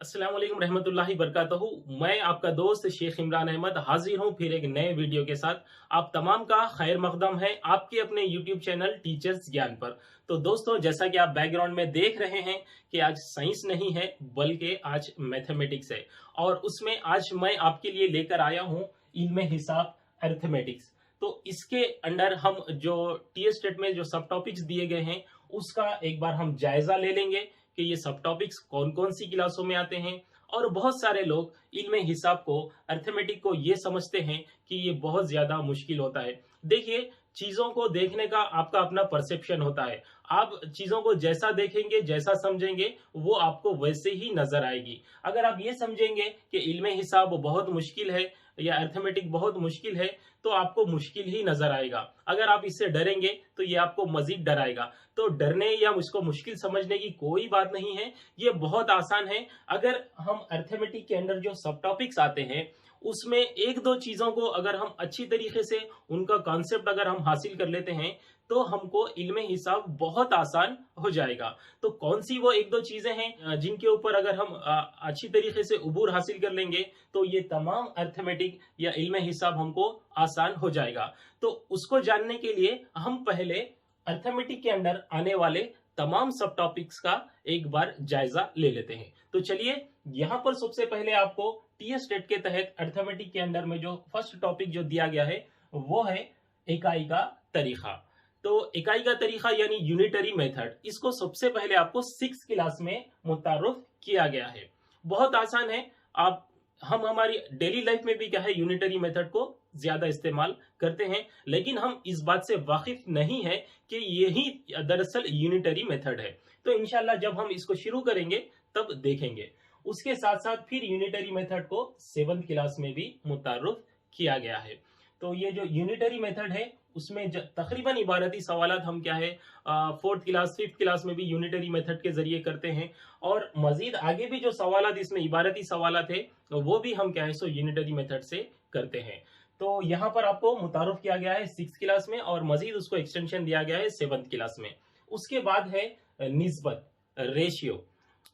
अस्सलाम वालेकुम रहमतुल्लाहि बरकातहू। मैं आपका दोस्त शेख इमरान अहमद हाजिर हूं फिर एक नए वीडियो के साथ। आप तमाम का खैर मकदम है आपके अपने यूट्यूब चैनल टीचर्स ज्ञान पर। तो दोस्तों, जैसा कि आप बैकग्राउंड में देख रहे हैं कि आज साइंस नहीं है बल्कि आज मैथमेटिक्स है, और उसमें आज मैं आपके लिए लेकर आया हूं इल्म हिसाब, अरिथमेटिक्स। तो इसके अंडर हम जो टी स्टेट में जो सब टॉपिक्स दिए गए हैं उसका एक बार हम जायजा ले लेंगे कि ये सब टॉपिक्स कौन कौन सी क्लासों में आते हैं। और बहुत सारे लोग इल्म हिसाब को, अर्थमेटिक को ये समझते हैं कि ये बहुत ज्यादा मुश्किल होता है। देखिए, चीजों को देखने का आपका अपना परसेप्शन होता है। आप चीजों को जैसा देखेंगे, जैसा समझेंगे, वो आपको वैसे ही नजर आएगी। अगर आप ये समझेंगे कि इल्म हिसाब बहुत मुश्किल है या अर्थमेटिक बहुत मुश्किल है, तो आपको मुश्किल ही नजर आएगा। अगर आप इससे डरेंगे तो ये आपको मजीद डराएगा। तो डरने या उसको मुश्किल समझने की कोई बात नहीं है, ये बहुत आसान है। अगर हम अर्थमेटिक के अंदर जो सब टॉपिक्स आते हैं उसमें एक दो चीजों को अगर हम अच्छी तरीके से उनका कॉन्सेप्ट अगर हम हासिल कर लेते हैं तो हमको इल्म हिसाब बहुत आसान हो जाएगा। तो कौन सी वो एक दो चीजें हैं जिनके ऊपर अगर हम अच्छी तरीके से उबूर हासिल कर लेंगे तो ये तमाम अर्थमेटिक या इल्म हिसाब हमको आसान हो जाएगा। तो उसको जानने के लिए हम पहले अर्थमेटिक के अंदर आने वाले तमाम सब टॉपिक्स का एक बार जायजा ले लेते हैं। तो चलिए, यहां पर सबसे पहले आपको टी स्टेट के तहत अर्थमेटिक के अंदर में जो फर्स्ट टॉपिक जो दिया गया है वो है इकाई का तरीका। तो इकाई का तरीका यानी यूनिटरी मेथड, इसको सबसे पहले आपको 6 क्लास में मुतारुफ किया गया है। बहुत आसान है। आप हम हमारी डेली लाइफ में भी क्या है, यूनिटरी मेथड को ज्यादा इस्तेमाल करते हैं, लेकिन हम इस बात से वाकिफ नहीं है कि यही दरअसल यूनिटरी मेथड है। तो इंशाल्लाह जब हम इसको शुरू करेंगे तब देखेंगे। उसके साथ साथ फिर यूनिटरी मेथड को 7th क्लास में भी मुतारुफ किया गया है। तो ये जो यूनिटरी मेथड है उसमें तकरीबन इबारती सवालात हम क्या है 4th क्लास 5th क्लास में भी यूनिटरी मेथड के जरिए करते हैं, और मजीद आगे भी जो सवालात इसमें इबारती सवालात है वो भी हम क्या है सो यूनिटरी मेथड से करते हैं। तो यहाँ पर आपको मुतारुफ किया गया है 6th क्लास में और मजीद उसको एक्सटेंशन दिया गया है 7th क्लास में। उसके बाद है निस्बत, रेशियो।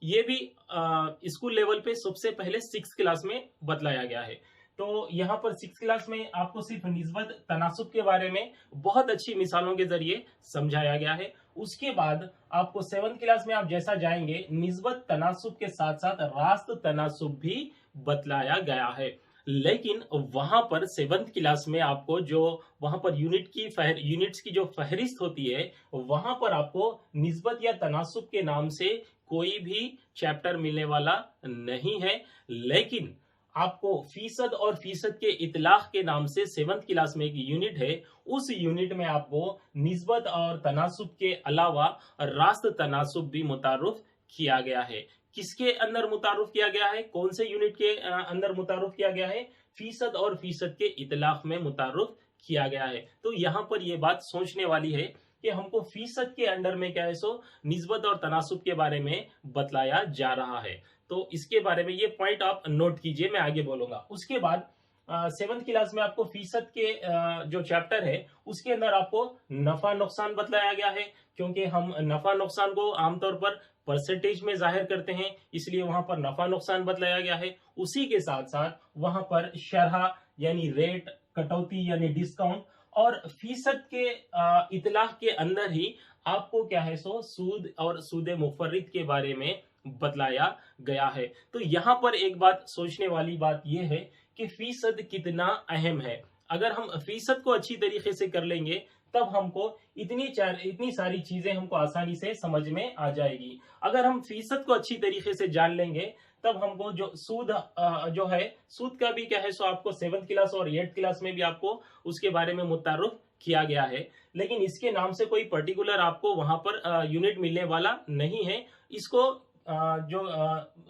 ये भी स्कूल लेवल पे सबसे पहले 6th क्लास में बतलाया गया है। तो यहाँ पर 6th क्लास में आपको सिर्फ निस्बत तनासुब के बारे में बहुत अच्छी मिसालों के जरिए समझाया गया है। उसके बाद आपको 7th क्लास में आप जैसा जाएंगे, निस्बत तनासुब के साथ साथ रास्त तनासुब भी बतलाया गया है। लेकिन वहां पर 7th क्लास में आपको जो वहां पर यूनिट्स की जो फहरिस्त होती है, वहां पर आपको निस्बत या तनासुब के नाम से कोई भी चैप्टर मिलने वाला नहीं है। लेकिन आपको फीसद और फीसद के इतलाक के नाम से 7th क्लास में एक यूनिट है, उस यूनिट में आपको निस्बत और तनासुब के अलावा रास्त तनासुब भी मुतारुफ किया गया है। किसके अंदर मुतारुफ किया गया है, कौन से यूनिट के अंदर मुतारुफ किया गया है? फीसद और फीसद के इतलाक में मुतारुफ किया गया है। तो यहां पर यह बात सोचने वाली है कि हमको फीसद के अंडर में क्या है सो निस्बत और तनासुब के बारे में बतलाया जा रहा है। तो इसके बारे में ये पॉइंट आप नोट कीजिए, मैं आगे बोलूंगा। उसके बाद 7th क्लास में आपको फीसद के जो चैप्टर है उसके अंदर आपको नफा नुकसान बतलाया गया है, क्योंकि हम नफा नुकसान को आमतौर पर परसेंटेज में जाहिर करते हैं, इसलिए वहां पर नफा नुकसान बतलाया गया है। उसी के साथ साथ वहां पर शरह यानी रेट, कटौती यानी डिस्काउंट, और फीसद के इतलाक के अंदर ही आपको क्या है सो सूद और सूद मुफर्रिद के बारे में बतलाया गया है। तो यहां पर एक बात सोचने वाली बात यह है कि फीसद कितना अहम है। अगर हम फीसद को अच्छी तरीके से कर लेंगे तब हमको इतनी सारी चीजें हमको आसानी से समझ में आ जाएगी। अगर हम फीसद को अच्छी तरीके से जान लेंगे तब हमको जो सूद जो है, सूद का भी क्या है सो आपको 7th क्लास और 8th क्लास में भी आपको उसके बारे में मुतारुफ किया गया है। लेकिन इसके नाम से कोई पर्टिकुलर आपको वहां पर यूनिट मिलने वाला नहीं है। इसको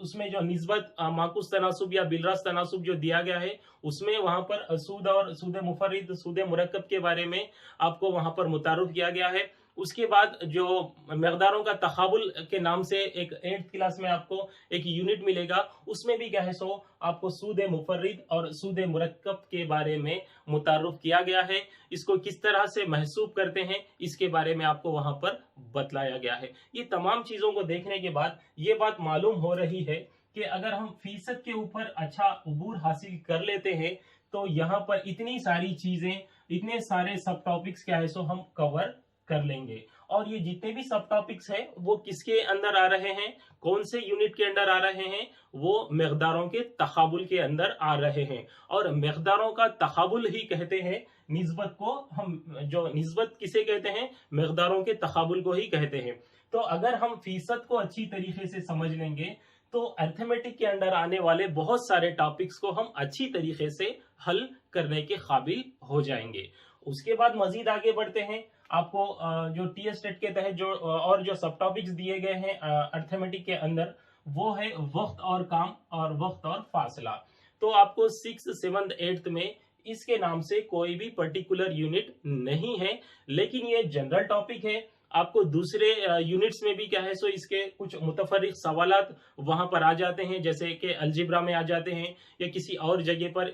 उसमें जो निस्बत माकुस तनासुब या बिलरस तनासुब जो दिया गया है उसमें वहां पर सूद और सूद मुफर्रिद, सूद मुरक्कब के बारे में आपको वहां पर मुतारुफ किया गया है। उसके बाद जो मकदारों का तखाबुल के नाम से एक 8th क्लास में आपको एक यूनिट मिलेगा, उसमें भी क्या है सो आपको सूद मुफर्रिद और सूद मुरक्कब के बारे में मुतारुफ किया गया है। इसको किस तरह से महसूब करते हैं इसके बारे में आपको वहां पर बतलाया गया है। ये तमाम चीजों को देखने के बाद ये बात मालूम हो रही है कि अगर हम फीसद के ऊपर अच्छा अबूर हासिल कर लेते हैं तो यहाँ पर इतनी सारी चीजें, इतने सारे सब टॉपिक्स क्या है सो हम कवर कर लेंगे। और ये जितने भी सब टॉपिक्स हैं वो किसके अंदर आ रहे हैं, कौन से यूनिट के अंदर आ रहे हैं, वो मकदारों के तकाबुल के अंदर आ रहे हैं। और मकदारों का तकाबुल ही कहते हैं निस्बत को, हम जो निस्बत किसे कहते हैं, मकदारों के तकाबुल को ही कहते हैं। तो अगर हम फीसद को अच्छी तरीके से समझ लेंगे तो अरिथमेटिक के अंदर आने वाले बहुत सारे टॉपिक्स को हम अच्छी तरीके से हल करने के काबिल हो जाएंगे। उसके बाद मजीद आगे बढ़ते हैं। आपको जो टीएस टेट के तहत जो और जो सब टॉपिक्स दिए गए हैं अरिथमेटिक के अंदर, वो है वक्त और काम और वक्त और फासला। तो आपको 6th 7th 8th में इसके नाम से कोई भी पर्टिकुलर यूनिट नहीं है, लेकिन ये जनरल टॉपिक है। आपको दूसरे यूनिट्स में भी क्या है सो इसके कुछ मुतफर्रिक सवालात वहां पर आ जाते हैं, जैसे कि अलजिब्रा में आ जाते हैं या किसी और जगह पर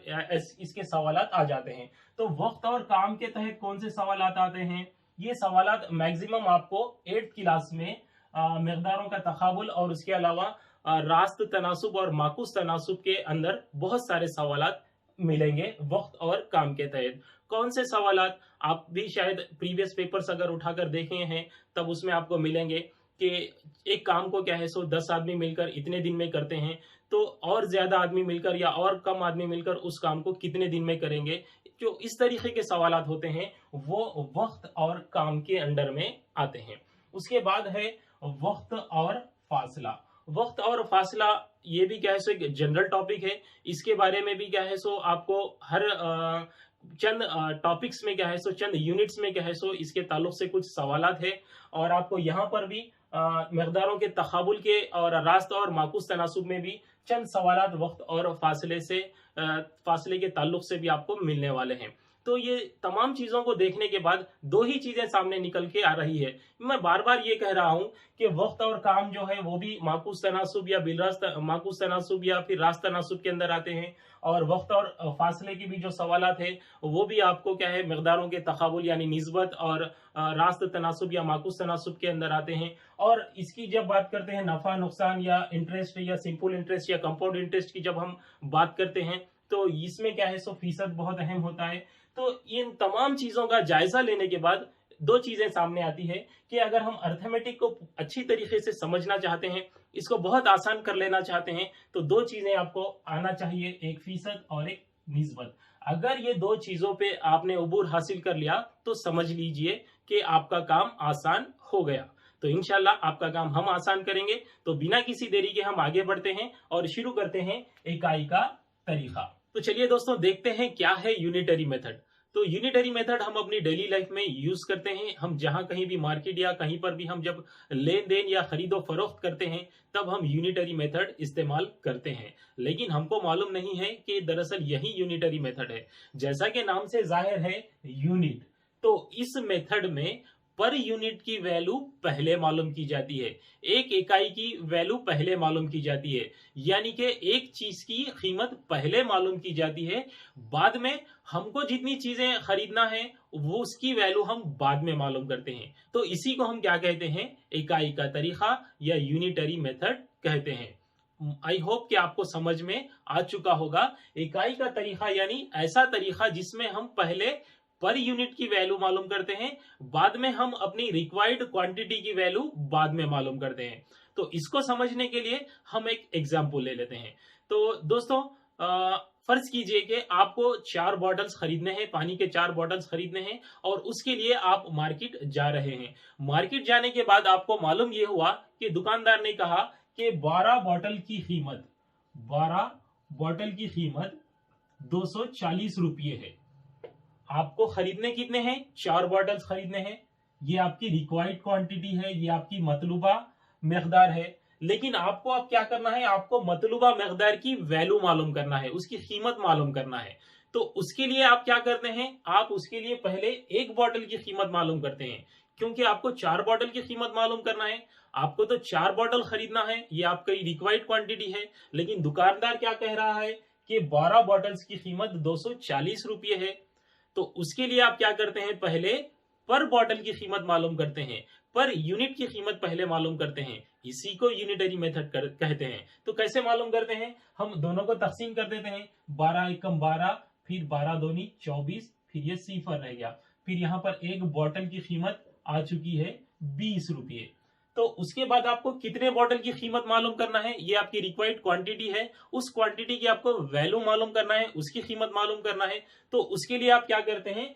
इसके सवालात आ जाते हैं। तो वक्त और काम के तहत कौन से सवालात आते हैं, ये सवालात मैक्सिमम आपको 8th क्लास में मकदारों का तकाबुल और उसके अलावा रास्त तनासुब और माकूस तनासुब के अंदर बहुत सारे सवालात मिलेंगे वक्त और काम के तहत। कौन से सवालात, आप भी शायद प्रीवियस पेपर्स अगर उठाकर देखे हैं तब उसमें आपको मिलेंगे कि एक काम को क्या है सो 10 आदमी मिलकर इतने दिन में करते हैं, तो और ज्यादा आदमी मिलकर या और कम आदमी मिलकर उस काम को कितने दिन में करेंगे। जो इस तरीके के सवालात होते हैं वो वक्त और काम के अंडर में आते हैं। उसके बाद है वक्त और फासला। वक्त और फासला ये भी क्या है सो एक जनरल टॉपिक है। इसके बारे में भी क्या है सो आपको हर चंद टॉपिक्स में क्या है सो, चंद यूनिट्स में क्या है सो इसके ताल्लुक से कुछ सवालात है। और आपको यहाँ पर भी मकदारों के तकाबुल के और रास्त और माकूस तनासुब में भी चंद सवालात वक्त और फासले के ताल्लुक से भी आपको मिलने वाले हैं। तो ये तमाम चीजों को देखने के बाद दो ही चीजें सामने निकल के आ रही है। मैं बार बार ये कह रहा हूं कि वक्त और काम जो है वो भी माकूस तनासुब या माकूस तनासुब या फिर रास्त तनासुब के अंदर आते हैं, और वक्त और फासले की भी जो सवालात है वो भी आपको क्या है मकदारों के तकाबुल यानी निस्बत और रास्त तनासुब या माकूस तनासुब के अंदर आते हैं। और इसकी जब बात करते हैं नफा नुकसान या इंटरेस्ट या सिंपल इंटरेस्ट या कंपाउंड इंटरेस्ट की जब हम बात करते हैं तो इसमें क्या है सो फीसद बहुत अहम होता है। तो इन तमाम चीजों का जायजा लेने के बाद दो चीजें सामने आती है कि अगर हम अरिथमेटिक को अच्छी तरीके से समझना चाहते हैं, इसको बहुत आसान कर लेना चाहते हैं, तो दो चीजें आपको आना चाहिए, एक फीसद और एक निस्बत। अगर ये दो चीजों पे आपने उबूर हासिल कर लिया तो समझ लीजिए कि आपका काम आसान हो गया। तो इंशाल्लाह आपका काम हम आसान करेंगे। तो बिना किसी देरी के हम आगे बढ़ते हैं और शुरू करते हैं इकाई का तरीका। तो चलिए दोस्तों देखते हैं क्या है यूनिटरी मेथड। तो यूनिटरी मेथड हम अपनी डेली लाइफ में यूज करते हैं। हम जहां कहीं भी मार्केट या कहीं पर भी हम जब लेन देन या खरीदो फरोख्त करते हैं तब हम यूनिटरी मेथड इस्तेमाल करते हैं, लेकिन हमको मालूम नहीं है कि दरअसल यही यूनिटरी मेथड है। जैसा कि नाम से जाहिर है यूनिट, तो इस मेथड में पर यूनिट की वैल्यू पहले मालूम की जाती है, एक इकाई की वैल्यू पहले मालूम की जाती है, यानी कि एक चीज की कीमत पहले मालूम की जाती है। बाद में हमको जितनी चीजें खरीदना है वो उसकी वैल्यू हम बाद में मालूम करते हैं। तो इसी को हम क्या कहते हैं, इकाई का तरीका या यूनिटरी मेथड कहते हैं। आई होप कि आपको समझ में आ चुका होगा। इकाई का तरीका यानी ऐसा तरीका जिसमें हम पहले पर यूनिट की वैल्यू मालूम करते हैं, बाद में हम अपनी रिक्वायर्ड क्वांटिटी की वैल्यू बाद में मालूम करते हैं। तो इसको समझने के लिए हम एक एग्जांपल ले लेते हैं। तो दोस्तों फर्ज कीजिए कि आपको 4 बॉटल्स खरीदने हैं, पानी के 4 बॉटल्स खरीदने हैं और उसके लिए आप मार्केट जा रहे हैं। मार्केट जाने के बाद आपको मालूम ये हुआ कि दुकानदार ने कहा कि 12 बॉटल की कीमत 240 रुपये है। आपको खरीदने कितने हैं, 4 बॉटल्स खरीदने हैं। ये आपकी रिक्वायर्ड क्वांटिटी है, ये आपकी मतलूबा मकदार है। लेकिन आपको अब क्या करना है, आपको मतलूबा मकदार की वैल्यू मालूम करना है, उसकी कीमत मालूम करना है। तो उसके लिए आप क्या करते हैं, आप उसके लिए पहले एक बॉटल की कीमत मालूम करते हैं, क्योंकि आपको 4 बॉटल की कीमत मालूम करना है। आपको तो 4 बॉटल खरीदना है, ये आपकी रिक्वायर्ड क्वांटिटी है। लेकिन दुकानदार क्या कह रहा है कि 12 बॉटल्स की कीमत 240 रुपये है। तो उसके लिए आप क्या करते हैं, पहले पर बॉटल की कीमत मालूम करते हैं। पर यूनिट की कीमत पहले मालूम करते हैं, इसी को यूनिटरी मेथड कहते हैं। तो कैसे मालूम करते हैं, हम दोनों को तकसीम कर देते हैं, 12 एकम 12, फिर 12 दूनी 24, फिर ये सिफर रह गया, फिर यहाँ पर एक बॉटल की कीमत आ चुकी है 20 रुपये। तो उसके बाद आपको कितने बॉटल की कीमत मालूम करना है, ये आपकी रिक्वायर्ड क्वांटिटी है, उस क्वांटिटी की आपको वैल्यू मालूम करना है, उसकी कीमत मालूम करना है। तो उसके लिए आप क्या करते हैं,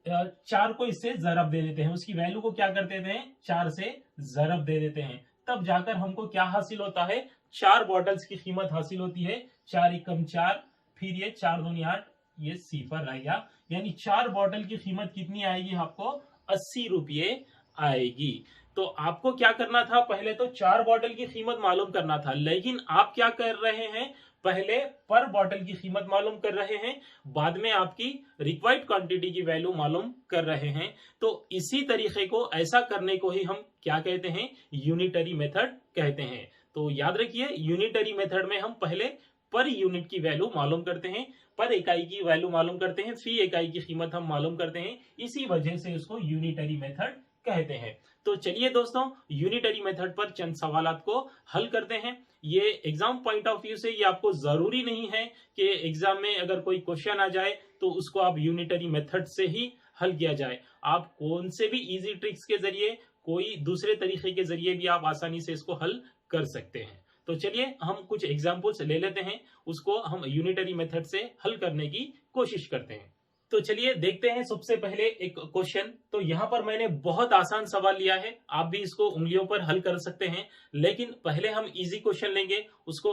4 को इससे जरब दे देते हैं, उसकी वैल्यू को क्या कर देते हैं, 4 से जरब दे देते हैं, तब जाकर हमको क्या हासिल होता है, 4 बॉटल्स की कीमत हासिल होती है। 4 एकम 4, फिर ये 4 दूनी 8, ये सिफर रह गया, यानी 4 बॉटल की कीमत कितनी आएगी, आपको 80 रुपये आएगी। तो आपको क्या करना था, पहले तो 4 बॉटल की कीमत मालूम करना था, लेकिन आप क्या कर रहे हैं, पहले पर बॉटल की कीमत मालूम कर रहे हैं, बाद में आपकी रिक्वायर्ड क्वांटिटी की वैल्यू मालूम कर रहे हैं। तो इसी तरीके को, ऐसा करने को ही हम क्या कहते हैं, यूनिटरी मेथड कहते हैं। तो याद रखिए, यूनिटरी मेथड में हम पहले पर यूनिट की वैल्यू मालूम करते हैं, पर इकाई की वैल्यू मालूम करते हैं, फी इकाई की कीमत हम मालूम करते हैं, इसी वजह से उसको यूनिटरी मेथड कहते हैं। तो चलिए दोस्तों, यूनिटरी मेथड पर चंद सवालात को हल करते हैं। ये एग्जाम पॉइंट ऑफ व्यू से ये आपको जरूरी नहीं है कि एग्जाम में अगर कोई क्वेश्चन आ जाए तो उसको आप यूनिटरी मेथड से ही हल किया जाए, आप कौन से भी इजी ट्रिक्स के जरिए, कोई दूसरे तरीके के जरिए भी आप आसानी से इसको हल कर सकते हैं। तो चलिए हम कुछ एग्जाम्पल्स ले लेते हैं, उसको हम यूनिटरी मेथड से हल करने की कोशिश करते हैं। तो चलिए देखते हैं सबसे पहले एक क्वेश्चन। तो यहाँ पर मैंने बहुत आसान सवाल लिया है, आप भी इसको उंगलियों पर हल कर सकते हैं, लेकिन पहले हम इजी क्वेश्चन लेंगे, उसको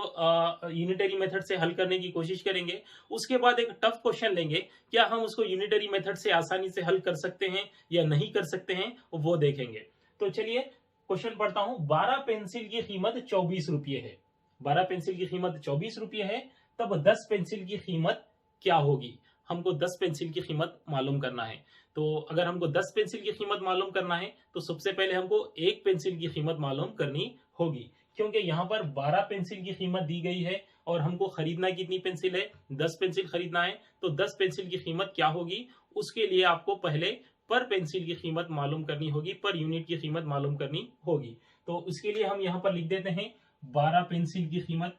यूनिटरी मेथड से हल करने की कोशिश करेंगे। उसके बाद एक टफ क्वेश्चन लेंगे, क्या हम उसको यूनिटरी मेथड से आसानी से हल कर सकते हैं या नहीं कर सकते हैं, वो देखेंगे। तो चलिए क्वेश्चन पढ़ता हूं। 12 पेंसिल की कीमत 24 रुपये है, 12 पेंसिल की कीमत 24 रुपये है, तब 10 पेंसिल की कीमत क्या होगी। हमको 10 पेंसिल की कीमत मालूम करना है। तो अगर हमको 10 पेंसिल की कीमत मालूम करना है तो सबसे पहले हमको एक पेंसिल की कीमत मालूम करनी होगी, क्योंकि यहाँ पर 12 पेंसिल की कीमत दी गई है और हमको खरीदना कितनी पेंसिल है, 10 पेंसिल खरीदना है। तो 10 पेंसिल की कीमत क्या होगी, उसके लिए आपको पहले पर पेंसिल की कीमत मालूम करनी होगी, पर यूनिट की कीमत मालूम करनी होगी। तो उसके लिए हम यहाँ पर लिख देते हैं 12 पेंसिल की कीमत,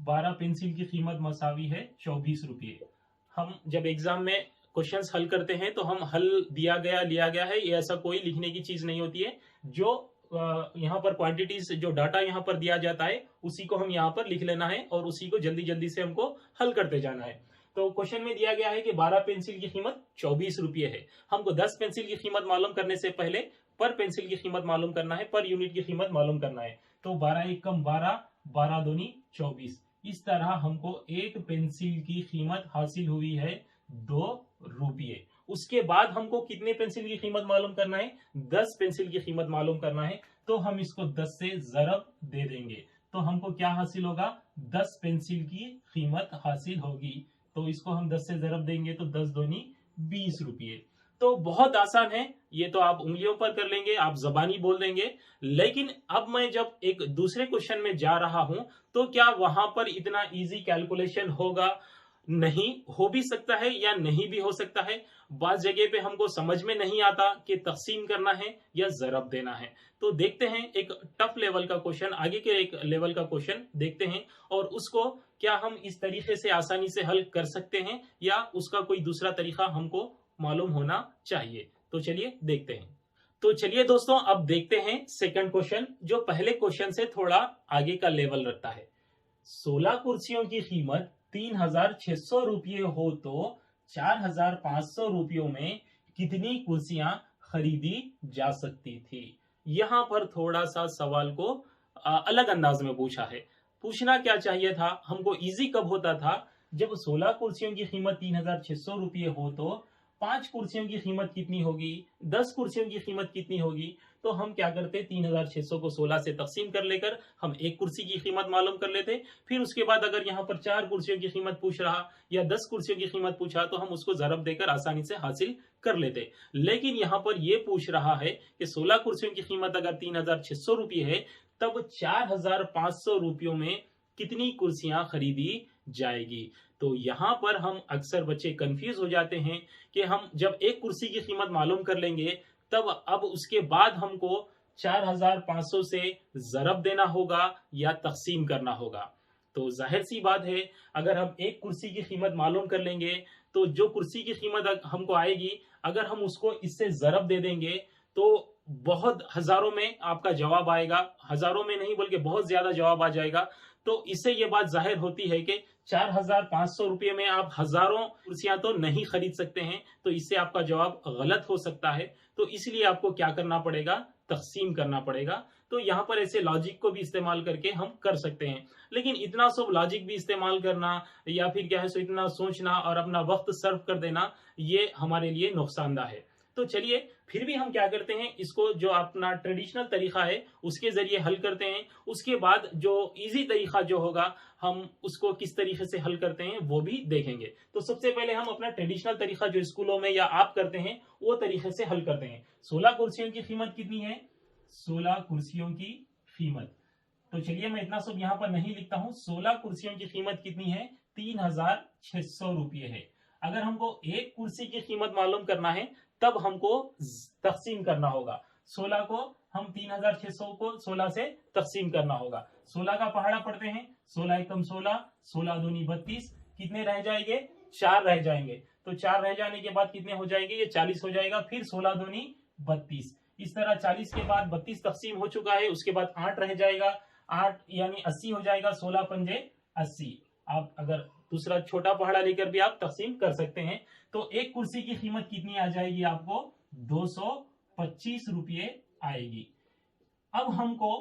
12 पेंसिल की कीमत मसावी है 24 रुपये। हम जब एग्जाम में क्वेश्चंस हल करते हैं तो हम हल दिया गया लिया गया है, ये ऐसा कोई लिखने की चीज नहीं होती है। जो यहाँ पर क्वांटिटीज, जो डाटा यहाँ पर दिया जाता है उसी को हम यहाँ पर लिख लेना है और उसी को जल्दी जल्दी से हमको हल करते जाना है। तो क्वेश्चन में दिया गया है कि 12 पेंसिल की कीमत 24 रुपये है, हमको 10 पेंसिल की कीमत मालूम करने से पहले पर पेंसिल की कीमत मालूम करना है, पर यूनिट की कीमत मालूम करना है। तो 12 एकम 12, 12 दूनी 24, इस तरह हमको एक पेंसिल की कीमत हासिल हुई है 2 रुपये। उसके बाद हमको कितने पेंसिल की कीमत मालूम करना है, 10 पेंसिल की कीमत मालूम करना है। तो हम इसको 10 से जरब दे देंगे, तो हमको क्या हासिल होगा, 10 पेंसिल की कीमत हासिल होगी। तो इसको हम 10 से जरब देंगे तो 10 दूनी 20 रुपये। तो बहुत आसान है, ये तो आप उंगलियों पर कर लेंगे, आप जबानी बोल देंगे। लेकिन अब मैं जब एक दूसरे क्वेश्चन में जा रहा हूं तो क्या वहां पर इतना इजी कैलकुलेशन होगा, नहीं हो भी सकता है या नहीं भी हो सकता है। बात जगह पे हमको समझ में नहीं आता कि तकसीम करना है या जरब देना है। तो देखते हैं एक टफ लेवल का क्वेश्चन, आगे के एक लेवल का क्वेश्चन देखते हैं और उसको क्या हम इस तरीके से आसानी से हल कर सकते हैं या उसका कोई दूसरा तरीका हमको मालूम होना चाहिए। तो चलिए देखते हैं। तो चलिए दोस्तों, अब देखते हैं सेकंड क्वेश्चन, जो पहले क्वेश्चन से थोड़ा आगे का लेवल रखता है। 16 कुर्सियों की कीमत 3600 रुपये हो तो 4500 रुपयों में कितनी कुर्सियां खरीदी जा सकती थी। यहां पर थोड़ा सा सवाल को अलग अंदाज में पूछा है। पूछना क्या चाहिए था, हमको इजी कब होता था, जब 16 कुर्सियों की कीमत 3600 रुपये हो तो 5 कुर्सियों की कीमत कितनी होगी, 10 कुर्सियों की कीमत कितनी होगी। तो हम क्या करते, 3600 को 16 से तकसीम कर लेकर हम एक कुर्सी की कीमत मालूम कर लेते। फिर उसके बाद अगर यहाँ पर 4 कुर्सियों की कीमत पूछ रहा या 10 कुर्सियों की कीमत पूछा तो हम उसको जरब देकर आसानी से हासिल कर लेते। लेकिन यहाँ पर यह पूछ रहा है कि 16 कुर्सियों की कीमत अगर 3600 रुपये है तब 4500 रुपयों में कितनी कुर्सियां खरीदी जाएगी। तो यहां पर हम अक्सर बच्चे कंफ्यूज हो जाते हैं कि हम जब एक कुर्सी की कीमत मालूम कर लेंगे तब अब उसके बाद हमको 4500 से ज़रब देना होगा या तकसीम करना होगा। तो जाहिर सी बात है, अगर हम एक कुर्सी की कीमत मालूम कर लेंगे तो जो कुर्सी की कीमत हमको आएगी, अगर हम उसको इससे ज़रब दे देंगे तो बहुत हजारों में आपका जवाब आएगा, हजारों में नहीं बल्कि बहुत ज्यादा जवाब आ जाएगा। तो इससे ये बात जाहिर होती है कि 4500 रुपये में आप हजारों कुर्सियां तो नहीं खरीद सकते हैं, तो इससे आपका जवाब गलत हो सकता है। तो इसलिए आपको क्या करना पड़ेगा, तकसीम करना पड़ेगा। तो यहाँ पर ऐसे लॉजिक को भी इस्तेमाल करके हम कर सकते हैं, लेकिन इतना सब लॉजिक भी इस्तेमाल करना या फिर क्या है सो इतना सोचना और अपना वक्त सर्व कर देना, ये हमारे लिए नुकसानदा है। तो चलिए फिर भी हम क्या करते हैं, इसको जो अपना ट्रेडिशनल तरीका है उसके जरिए हल करते हैं। उसके बाद जो इजी तरीका जो होगा हम उसको किस तरीके से हल करते हैं वो भी देखेंगे। तो सबसे पहले हम अपना ट्रेडिशनल तरीका जो स्कूलों में या आप करते हैं वो तरीके से हल करते हैं। 16 कुर्सियों की कीमत कितनी है, 16 कुर्सियों की कीमत, तो चलिए मैं इतना सब यहाँ पर नहीं लिखता हूँ। 16 कुर्सियों की कीमत कितनी है, 3600 रुपये है। अगर हमको एक कुर्सी की कीमत मालूम करना है तब हमको तकसीम करना होगा। 16 को हम 3600 को 16 से तकसीम करना होगा। 16 का पहाड़ा पढ़ते हैं, 16 एकम 16, 16 दूनी 32, कितने रह जाएंगे, 4 रह जाएंगे। तो 4 रह जाने के बाद कितने हो जाएंगे, ये 40 हो जाएगा। फिर 16 दूनी 32, इस तरह 40 के बाद 32 तकसीम हो चुका है, उसके बाद 8 रह जाएगा, 8 यानी 80 हो जाएगा। 16 पंजे 80। आप अगर दूसरा छोटा पहाड़ा लेकर भी आप तकसीम कर सकते हैं। तो एक कुर्सी की कीमत कितनी आ जाएगी, आपको 225 रुपये आएगी। अब हमको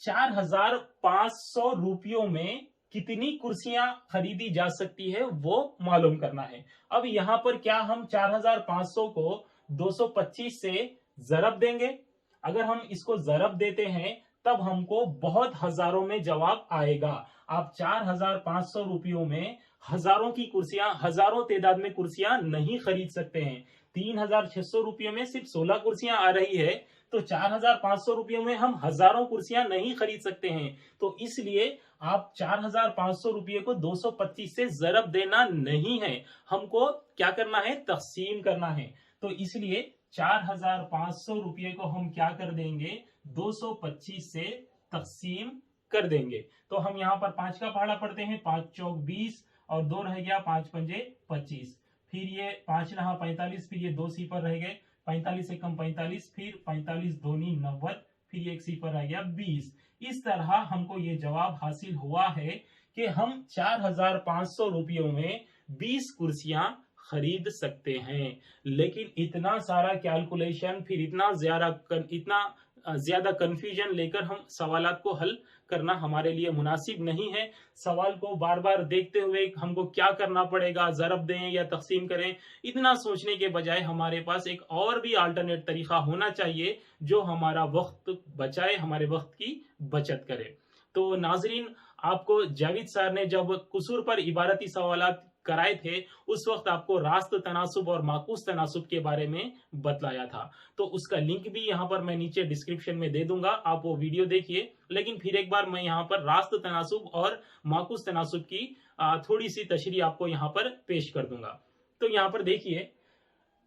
4500 रुपयों में कितनी कुर्सियां खरीदी जा सकती है वो मालूम करना है। अब यहां पर क्या हम 4500 को 225 से जरब देंगे। अगर हम इसको जरब देते हैं तब हमको बहुत हजारों में जवाब आएगा। आप 4500 रुपयों में हजारों की कुर्सियां, हजारों तादाद में कुर्सियां नहीं खरीद सकते हैं। 3600 रुपयों में सिर्फ 16 कुर्सियां आ रही है, तो 4500 रुपयों में हम हजारों कुर्सियां नहीं खरीद सकते हैं। तो इसलिए आप 4500 रुपये को 225 से जरब देना नहीं है, हमको क्या करना है, तकसीम करना है। तो इसलिए 4500 रुपये को हम क्या कर देंगे, 225 से तकसीम कर देंगे। तो हम यहाँ पर 5 का पहाड़ा पढ़ते हैं, 5 चौक 20 और 2 रह गया, 5 पंजे 25, फिर ये 5 नहा 45, फिर ये 2 सिफर रह गए, 45 से कम 45, फिर 45 दूनी 90, फिर ये एक सिफर रह गया 20। इस तरह हमको ये जवाब हासिल हुआ है कि हम 4500 रुपयों में 20 कुर्सियां खरीद सकते हैं। लेकिन इतना सारा कैलकुलेशन, फिर इतना ज्यादा कंफ्यूजन लेकर हम सवालात को हल करना हमारे लिए मुनासिब नहीं है। सवाल को बार बार देखते हुए हमको क्या करना पड़ेगा, जरब दें या तकसीम करें, इतना सोचने के बजाय हमारे पास एक और भी अल्टरनेट तरीका होना चाहिए जो हमारा वक्त बचाए, हमारे वक्त की बचत करे। तो नाजरीन, आपको जावेद सर ने जब कुसूर पर इबारती सवालात कराए थे उस वक्त आपको रास्त तनासुब और माकूस तनासुब के बारे में बतलाया था। तो उसका लिंक भी यहाँ पर मैं नीचे डिस्क्रिप्शन में दे दूंगा, आप वो वीडियो देखिए। लेकिन फिर एक बार मैं यहाँ पर रास्त तनासुब और माकूस तनासुब की थोड़ी सी तशरीह आपको यहाँ पर पेश कर दूंगा। तो यहाँ पर देखिए,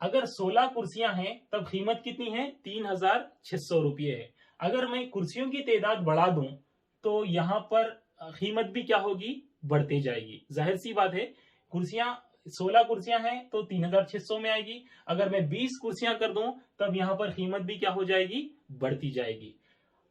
अगर 16 कुर्सियां हैं तब कीमत कितनी है, 3600 रुपये है। अगर मैं कुर्सियों की तादाद बढ़ा दूं तो यहाँ पर कीमत भी क्या होगी, बढ़ती जाएगी। जाहिर सी बात है, कुर्सियां 16 कुर्सियां हैं तो 3600 में आएगी। अगर मैं 20 कुर्सियां कर दूं तब यहां पर कीमत भी क्या हो जाएगी, बढ़ती जाएगी।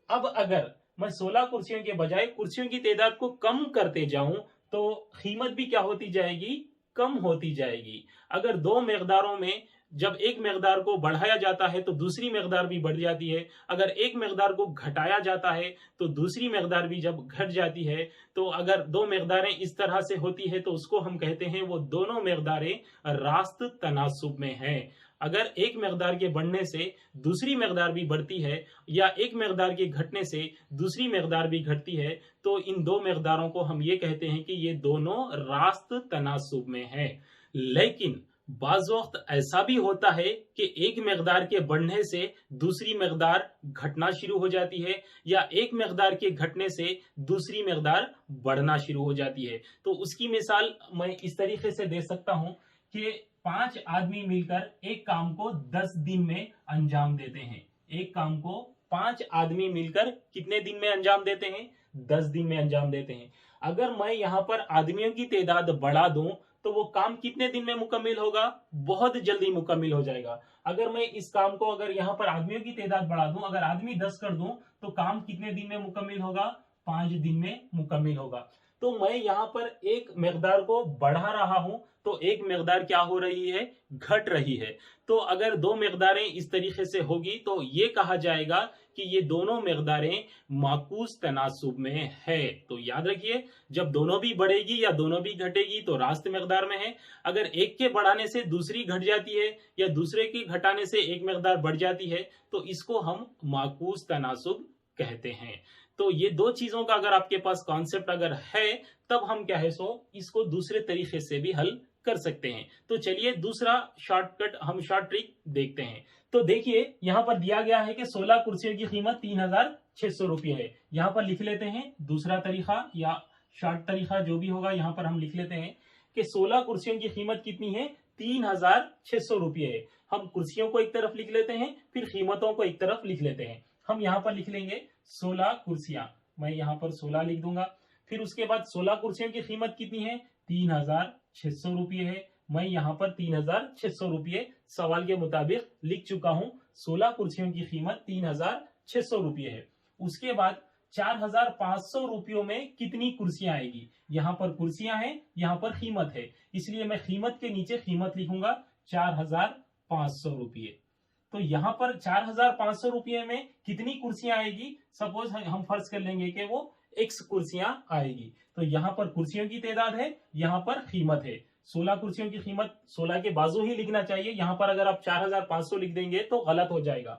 अब अगर मैं 16 कुर्सियों के बजाय कुर्सियों की तादाद को कम करते जाऊं तो कीमत भी क्या होती जाएगी, कम होती जाएगी। अगर दो मकदारों में जब एक मकदार को बढ़ाया जाता है तो दूसरी मकदार भी बढ़ जाती है, अगर एक मकदार को घटाया जाता है तो दूसरी मकदार भी जब घट जाती है, तो अगर दो मकदारें इस तरह से होती है तो उसको हम कहते हैं वो दोनों मकदारें रास्त तनासुब में हैं। अगर एक मकदार के बढ़ने से दूसरी मकदार भी बढ़ती है या एक मकदार के घटने से दूसरी मकदार भी घटती है, तो इन दो मकदारों को हम ये कहते हैं कि ये दोनों रास्त तनासुब में है। लेकिन बाज वक्त ऐसा भी होता है कि एक मकदार के बढ़ने से दूसरी मकदार घटना शुरू हो जाती है या एक मकदार के घटने से दूसरी मकदार बढ़ना शुरू हो जाती है। तो उसकी मिसाल मैं इस तरीके से दे सकता हूं कि 5 आदमी मिलकर एक काम को 10 दिन में अंजाम देते हैं। एक काम को 5 आदमी मिलकर कितने दिन में अंजाम देते हैं? 10 दिन में अंजाम देते हैं। अगर मैं यहाँ पर आदमियों की तादाद बढ़ा दूं तो वो काम कितने दिन में मुकम्मिल होगा? बहुत जल्दी मुकम्मिल हो जाएगा। अगर मैं इस काम को अगर यहाँ पर आदमियों की तादाद बढ़ा दूं, अगर आदमी 10 कर दूं तो काम कितने दिन में मुकम्मिल होगा? 5 दिन में मुकम्मिल होगा। तो मैं यहाँ पर एक मिकदार को बढ़ा रहा हूं तो एक मिकदार क्या हो रही है? घट रही है। तो अगर दो मिकदारें इस तरीके से होगी तो ये कहा जाएगा कि ये दोनों मिकदारें माकूस तनासुब में है। तो याद रखिए, जब दोनों भी बढ़ेगी या दोनों भी घटेगी तो रास्त मिकदार में है। अगर एक के बढ़ाने से दूसरी घट जाती है या दूसरे के घटाने से एक मिकदार बढ़ जाती है तो इसको हम माकूस तनासुब कहते हैं। तो ये दो चीजों का अगर आपके पास कॉन्सेप्ट अगर है तब हम क्या है सो इसको दूसरे तरीके से भी हल कर सकते हैं। तो चलिए दूसरा शॉर्टकट हम शॉर्ट ट्रिक देखते हैं। तो देखिए यहां पर दिया गया है कि 16 कुर्सियों की कीमत 3600 रुपये है। यहां पर लिख लेते हैं दूसरा तरीका या शॉर्ट तरीका जो भी होगा, यहां पर हम लिख लेते हैं कि 16 कुर्सियों की कीमत कितनी है? 3600 रुपये है। हम कुर्सियों को एक तरफ लिख लेते हैं, फिर कीमतों को एक तरफ लिख लेते हैं। हम यहाँ पर लिख लेंगे 16 कुर्सियां, मैं यहाँ पर 16 लिख दूंगा। फिर उसके बाद 16 कुर्सियों की कीमत कितनी है? 3600 रुपये है। मैं यहाँ पर 3600 रुपये सवाल के मुताबिक लिख चुका हूं। 16 कुर्सियों की कीमत 3600 रुपये है। उसके बाद 4500 रुपयों में कितनी कुर्सियां आएगी? यहाँ पर कुर्सियां हैं, यहाँ पर कीमत है, इसलिए मैं कीमत के नीचे कीमत लिखूंगा 4500 रुपये। तो यहाँ पर 4500 रुपये में कितनी कुर्सियां आएगी? सपोज हम फर्ज कर लेंगे कि वो x कुर्सियां आएगी। तो यहाँ पर कुर्सियों की तादाद है, यहाँ पर कीमत है। 16 कुर्सियों की कीमत 16 के बाजू ही लिखना चाहिए। यहाँ पर अगर आप 4500 लिख देंगे तो गलत हो जाएगा।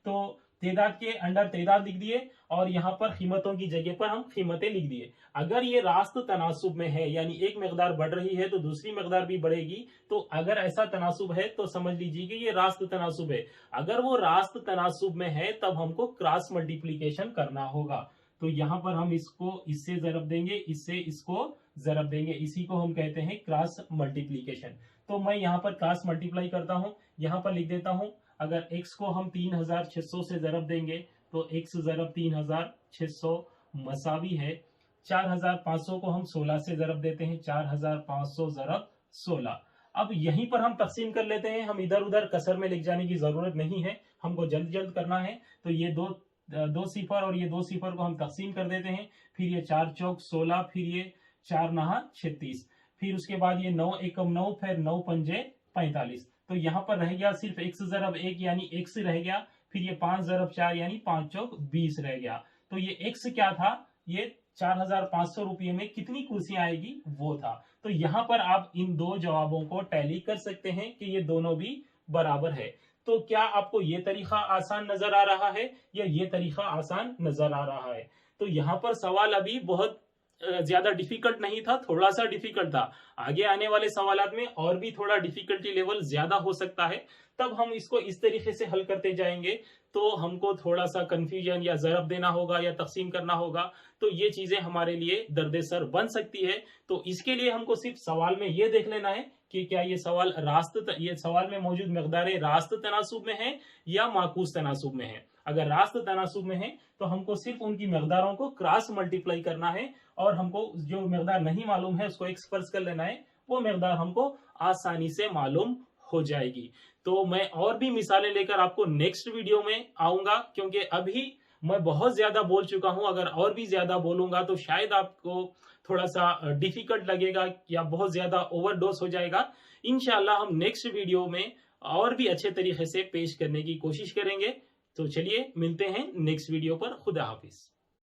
तो तादाद के अंडर तादाद लिख दिए और यहाँ पर कीमतों की जगह पर हम कीमतें लिख दिए। अगर ये रास्त तनासुब में है, यानी एक मिकदार बढ़ रही है तो दूसरी मिकदार भी बढ़ेगी, तो अगर ऐसा तनासुब है तो समझ लीजिए कि ये रास्त तनासुब है। अगर वो रास्त तनासुब में है तब हमको क्रॉस मल्टीप्लीकेशन करना होगा। तो यहाँ पर हम इसको इससे जरब देंगे, इससे इसको जरब देंगे, इसी को हम कहते हैं क्रॉस मल्टीप्लीकेशन। तो मैं यहाँ पर क्रॉस मल्टीप्लाई करता हूँ, यहाँ पर लिख देता हूँ अगर x को हम 3600 से जरब देंगे तो x जरब 3600 मसावी है। 4500 को हम 16 से जरब देते हैं, 4500 जरब 16। अब यहीं पर हम तकसीम कर लेते हैं, हम इधर उधर कसर में लिख जाने की जरूरत नहीं है, हमको जल्द जल्द करना है। तो ये दो सिफर और ये 2 सिफर को हम तकसीम कर देते हैं। फिर ये 4 चौक 16, फिर ये 4 नहा 36, फिर उसके बाद ये 9 एकम 9, फिर 9 पंजे 45। तो यहाँ पर रह गया सिर्फ x जरब 1 यानी x रह गया। फिर ये 5 जरब 4 यानी 5 चौक 20 रह गया। तो ये x क्या था? ये 4500 रुपये में कितनी कुर्सियां आएगी वो था। तो यहाँ पर आप इन दो जवाबों को टैली कर सकते हैं कि ये दोनों भी बराबर है। तो क्या आपको ये तरीका आसान नजर आ रहा है या ये तरीका आसान नजर आ रहा है? तो यहाँ पर सवाल अभी बहुत ज्यादा डिफिकल्ट नहीं था, थोड़ा सा डिफिकल्ट था। आगे आने वाले सवालात में और भी थोड़ा डिफिकल्टी लेवल ज्यादा हो सकता है, तब हम इसको इस तरीके से हल करते जाएंगे तो हमको थोड़ा सा कंफ्यूजन या जरब देना होगा या तकसीम करना होगा, तो ये चीजें हमारे लिए दर्द सर बन सकती है। तो इसके लिए हमको सिर्फ सवाल में ये देख लेना है कि क्या ये सवाल में मौजूद मकदारें रास्त तनासुब में है या माकूस तनासुब में है। अगर रास्त तनासुब में है तो हमको सिर्फ उनकी मकदारों को क्रॉस मल्टीप्लाई करना है और हमको जो मकदार नहीं मालूम है उसको एक्स फर्ज कर लेना है, वो मकदार हमको आसानी से मालूम हो जाएगी। तो मैं और भी मिसालें लेकर आपको नेक्स्ट वीडियो में आऊंगा, क्योंकि अभी मैं बहुत ज्यादा बोल चुका हूं। अगर और भी ज्यादा बोलूंगा तो शायद आपको थोड़ा सा डिफिकल्ट लगेगा या बहुत ज्यादा ओवरडोज हो जाएगा। इंशाल्लाह हम नेक्स्ट वीडियो में और भी अच्छे तरीके से पेश करने की कोशिश करेंगे। तो चलिए मिलते हैं नेक्स्ट वीडियो पर। खुदा हाफिज।